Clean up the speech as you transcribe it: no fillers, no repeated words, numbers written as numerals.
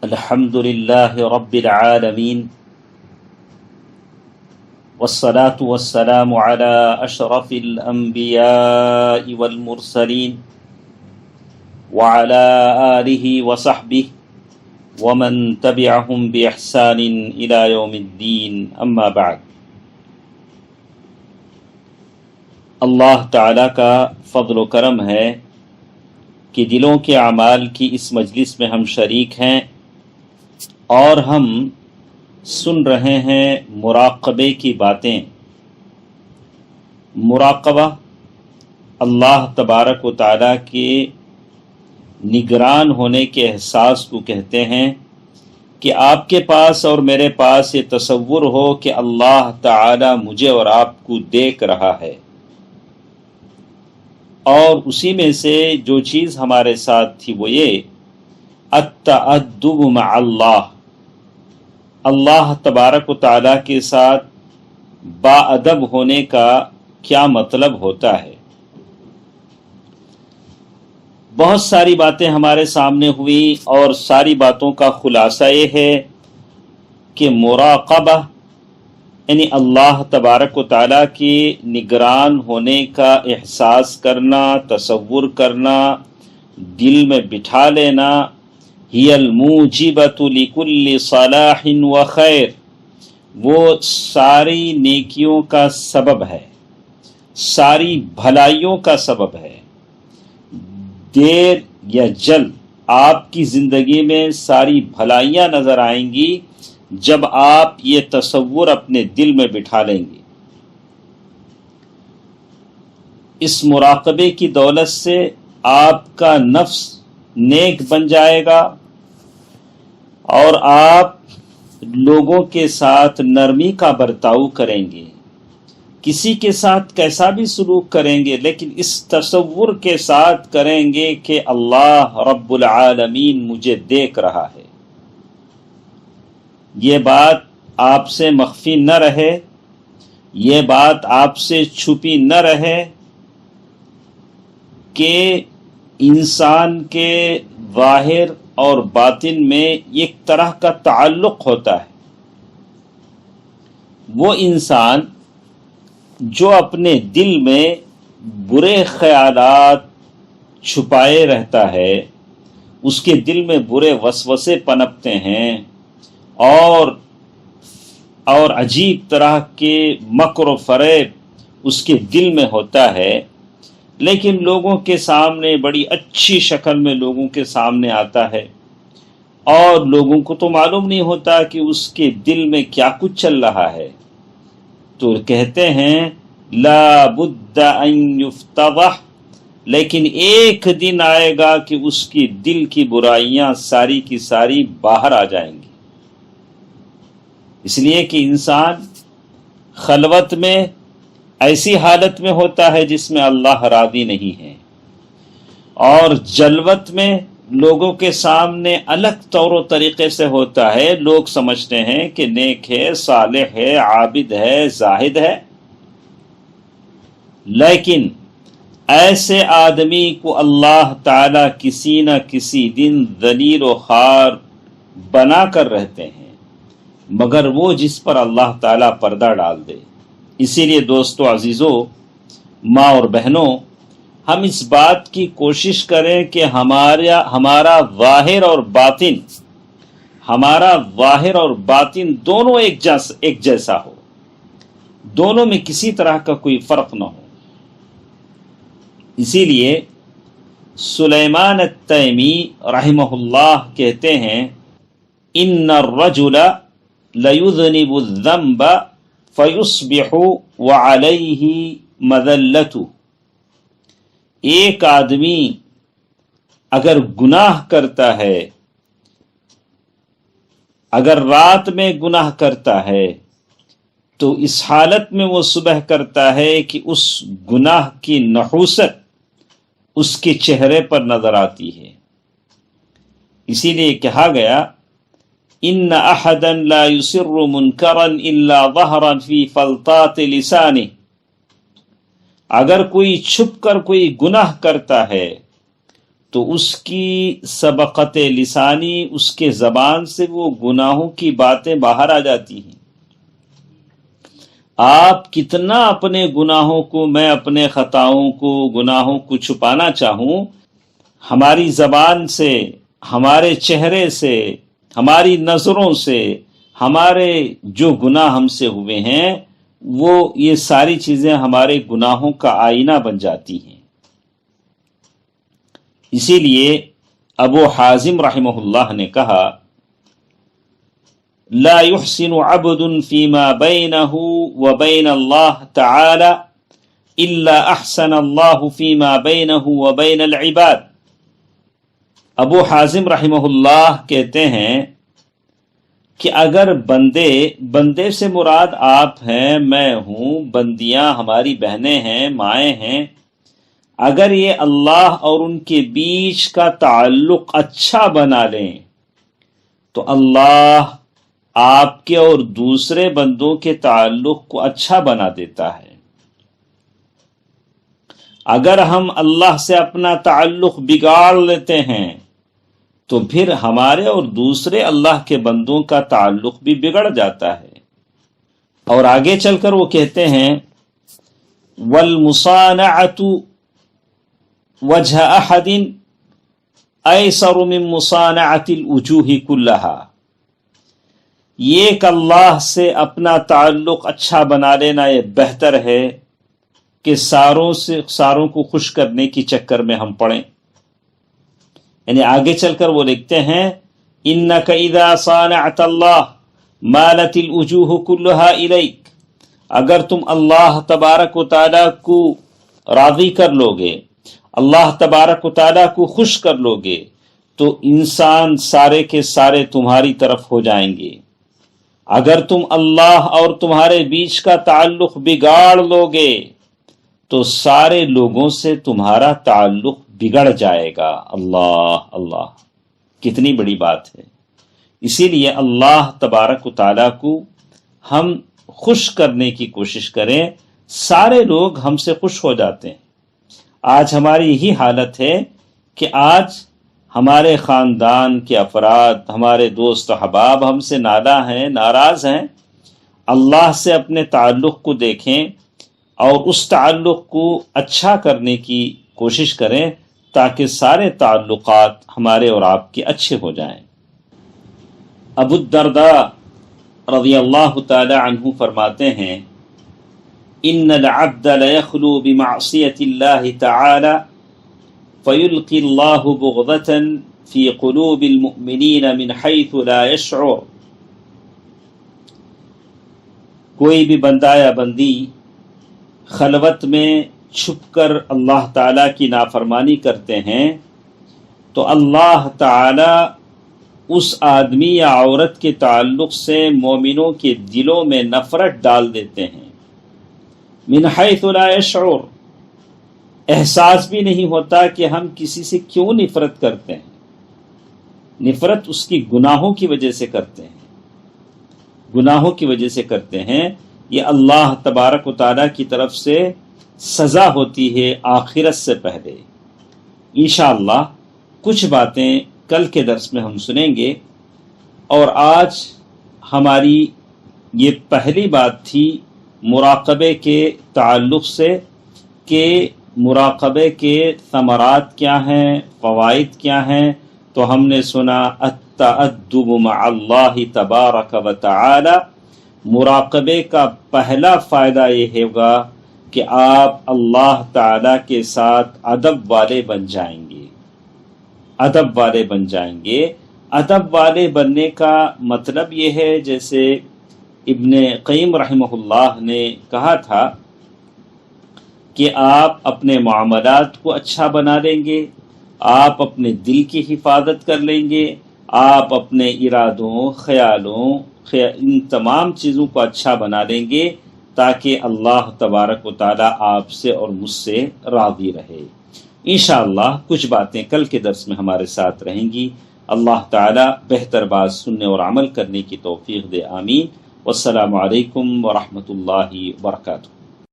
الحمد لله رب العالمين والصلاة والسلام على أشرف الأنبياء والمرسلين وعلى آله وصحبه ومن تبعهم بإحسان إلى يوم الدين أما بعد. اللہ تعالیٰ کا فضل و کرم ہے کہ دلوں کے اعمال کی اس مجلس میں ہم شریک ہیں اور ہم سن رہے ہیں مراقبے کی باتیں. مراقبہ اللہ تبارک و تعالیٰ کے نگران ہونے کے احساس کو کہتے ہیں کہ آپ کے پاس اور میرے پاس یہ تصور ہو کہ اللہ تعالیٰ مجھے اور آپ کو دیکھ رہا ہے، اور اسی میں سے جو چیز ہمارے ساتھ تھی وہ یہ التأدب مع اللہ تبارک و تعالیٰ کے ساتھ با ادب ہونے کا کیا مطلب ہوتا ہے. بہت ساری باتیں ہمارے سامنے ہوئی اور ساری باتوں کا خلاصہ یہ ہے کہ مراقبہ یعنی اللہ تبارک و تعالیٰ کی نگران ہونے کا احساس کرنا، تصور کرنا، دل میں بٹھا لینا، ہی الموجبۃ لکل صلاح و خیر، وہ ساری نیکیوں کا سبب ہے، ساری بھلائیوں کا سبب ہے. دیر یا جلد آپ کی زندگی میں ساری بھلائیاں نظر آئیں گی جب آپ یہ تصور اپنے دل میں بٹھا لیں گے. اس مراقبے کی دولت سے آپ کا نفس نیک بن جائے گا اور آپ لوگوں کے ساتھ نرمی کا برتاؤ کریں گے، کسی کے ساتھ کیسا بھی سلوک کریں گے لیکن اس تصور کے ساتھ کریں گے کہ اللہ رب العالمین مجھے دیکھ رہا ہے. یہ بات آپ سے مخفی نہ رہے، یہ بات آپ سے چھپی نہ رہے کہ انسان کے ظاہر اور باطن میں ایک طرح کا تعلق ہوتا ہے. وہ انسان جو اپنے دل میں برے خیالات چھپائے رہتا ہے، اس کے دل میں برے وسوسے پنپتے ہیں اور عجیب طرح کے مکر و فریب اس کے دل میں ہوتا ہے، لیکن لوگوں کے سامنے بڑی اچھی شکل میں لوگوں کے سامنے آتا ہے اور لوگوں کو تو معلوم نہیں ہوتا کہ اس کے دل میں کیا کچھ چل رہا ہے. تو کہتے ہیں لا بد ان یفتضح، لیکن ایک دن آئے گا کہ اس کی دل کی برائیاں ساری کی ساری باہر آ جائیں گی. اس لیے کہ انسان خلوت میں ایسی حالت میں ہوتا ہے جس میں اللہ راضی نہیں ہے، اور جلوت میں لوگوں کے سامنے الگ طور و طریقے سے ہوتا ہے. لوگ سمجھتے ہیں کہ نیک ہے، صالح ہے، عابد ہے، زاہد ہے، لیکن ایسے آدمی کو اللہ تعالیٰ کسی نہ کسی دن ذلیل و خوار بنا کر رہتے ہیں، مگر وہ جس پر اللہ تعالیٰ پردہ ڈال دے. اسی لیے دوستو عزیزو، ماں اور بہنوں، ہم اس بات کی کوشش کریں کہ ہمارا ظاہر اور باطن دونوں ایک جیسا ہو، دونوں میں کسی طرح کا کوئی فرق نہ ہو. اسی لیے سلیمان التیمی رحمہ اللہ کہتے ہیں ان الرجل لیذنب الذنب فیصبح وعلیہ مذلۃ. ایک آدمی اگر گناہ کرتا ہے، اگر رات میں گناہ کرتا ہے، تو اس حالت میں وہ صبح کرتا ہے کہ اس گناہ کی نحوست اس کے چہرے پر نظر آتی ہے. اسی لیے کہا گیا ان احدا لا يسر منکرا الا ظهرا في فلطات لسانه. اگر کوئی چھپ کر کوئی گناہ کرتا ہے تو اس کی سبقت لسانی، اس کے زبان سے وہ گناہوں کی باتیں باہر آ جاتی ہیں۔ آپ کتنا اپنے گناہوں کو، میں اپنے خطاؤں کو، گناہوں کو چھپانا چاہوں، ہماری زبان سے، ہمارے چہرے سے، ہماری نظروں سے ہمارے جو گناہ ہم سے ہوئے ہیں، وہ یہ ساری چیزیں ہمارے گناہوں کا آئینہ بن جاتی ہیں۔ اسی لیے ابو حازم رحمہ اللہ نے کہا، لا يحسن عبد فيما بينه وبين الله تعالى الا احسن الله فيما بينه وبين العباد۔ ابو حازم رحمہ اللہ کہتے ہیں کہ اگر بندے سے مراد آپ ہیں، میں ہوں، بندیاں ہماری بہنیں ہیں، مائیں ہیں، اگر یہ اللہ اور ان کے بیچ کا تعلق اچھا بنا لیں تو اللہ آپ کے اور دوسرے بندوں کے تعلق کو اچھا بنا دیتا ہے۔ اگر ہم اللہ سے اپنا تعلق بگاڑ لیتے ہیں تو پھر ہمارے اور دوسرے اللہ کے بندوں کا تعلق بھی بگڑ جاتا ہے۔ اور آگے چل کر وہ کہتے ہیں، وَالْمُصَانَعَةُ وَجْهَ أَحَدٍ أَيْسَرُ مِن مُصَانَعَةِ الْوُجُوهِ كُلَّهَا۔ یہ کہ اللہ سے اپنا تعلق اچھا بنا لینا یہ بہتر ہے کہ ساروں کو خوش کرنے کی چکر میں ہم پڑیں۔ یعنی آگے چل کر وہ لکھتے ہیں، إِنَّكَ إِذَا صَانَعْتَ اللَّهَ مَالَتِ الْوُجُوهُ كُلُّهَا إِلَيْكَ، اگر تم اللہ تبارک و تعالیٰ کو راضی کر لو گے، اللہ تبارک و تعالیٰ کو خوش کر لو گے، تو انسان سارے کے سارے تمہاری طرف ہو جائیں گے۔ اگر تم اللہ اور تمہارے بیچ کا تعلق بگاڑ لو گے تو سارے لوگوں سے تمہارا تعلق بگڑ جائے گا۔ اللہ اللہ، کتنی بڑی بات ہے۔ اسی لیے اللہ تبارک و تعالیٰ کو ہم خوش کرنے کی کوشش کریں، سارے لوگ ہم سے خوش ہو جاتے ہیں۔ آج ہماری یہی حالت ہے کہ آج ہمارے خاندان کے افراد، ہمارے دوست احباب ہم سے نالاں ہیں، ناراض ہیں۔ اللہ سے اپنے تعلق کو دیکھیں اور اس تعلق کو اچھا کرنے کی کوشش کریں تاکہ سارے تعلقات ہمارے اور آپ کے اچھے ہو جائیں۔ ابو الدرداء رضی اللہ تعالی عنہ فرماتے ہیں، ان العبد لیخلو بمعصیۃ اللہ تعالی فیلقی اللہ بغضة فی قلوب المؤمنین من حیث لا یشعر۔ کوئی بھی بندہ یا بندی خلوت میں چھپ کر اللہ تعالیٰ کی نافرمانی کرتے ہیں تو اللہ تعالیٰ اس آدمی یا عورت کے تعلق سے مومنوں کے دلوں میں نفرت ڈال دیتے ہیں۔ من حیث لا یشعر، احساس بھی نہیں ہوتا کہ ہم کسی سے کیوں نفرت کرتے ہیں۔ نفرت اس کی گناہوں کی وجہ سے کرتے ہیں، گناہوں کی وجہ سے کرتے ہیں۔ یہ اللہ تبارک و تعالیٰ کی طرف سے سزا ہوتی ہے آخرت سے پہلے۔ انشاءاللہ کچھ باتیں کل کے درس میں ہم سنیں گے، اور آج ہماری یہ پہلی بات تھی مراقبے کے تعلق سے کہ مراقبے کے ثمرات کیا ہیں، فوائد کیا ہیں۔ تو ہم نے سنا التأدب مع اللہ تبارک و تعالی، مراقبے کا پہلا فائدہ یہ ہوگا کہ آپ اللہ تعالی کے ساتھ ادب والے بن جائیں گے، ادب والے بن جائیں گے۔ ادب والے بننے کا مطلب یہ ہے، جیسے ابن قیم رحمہ اللہ نے کہا تھا کہ آپ اپنے معاملات کو اچھا بنا لیں گے، آپ اپنے دل کی حفاظت کر لیں گے، آپ اپنے ارادوں، خیالوں، ان تمام چیزوں کو اچھا بنا لیں گے تاکہ اللہ تبارک و تعالی آپ سے اور مجھ سے راضی رہے۔ انشاءاللہ کچھ باتیں کل کے درس میں ہمارے ساتھ رہیں گی۔ اللہ تعالی بہتر بات سننے اور عمل کرنے کی توفیق دے، آمین۔ والسلام علیکم ورحمۃ اللہ وبرکاتہ۔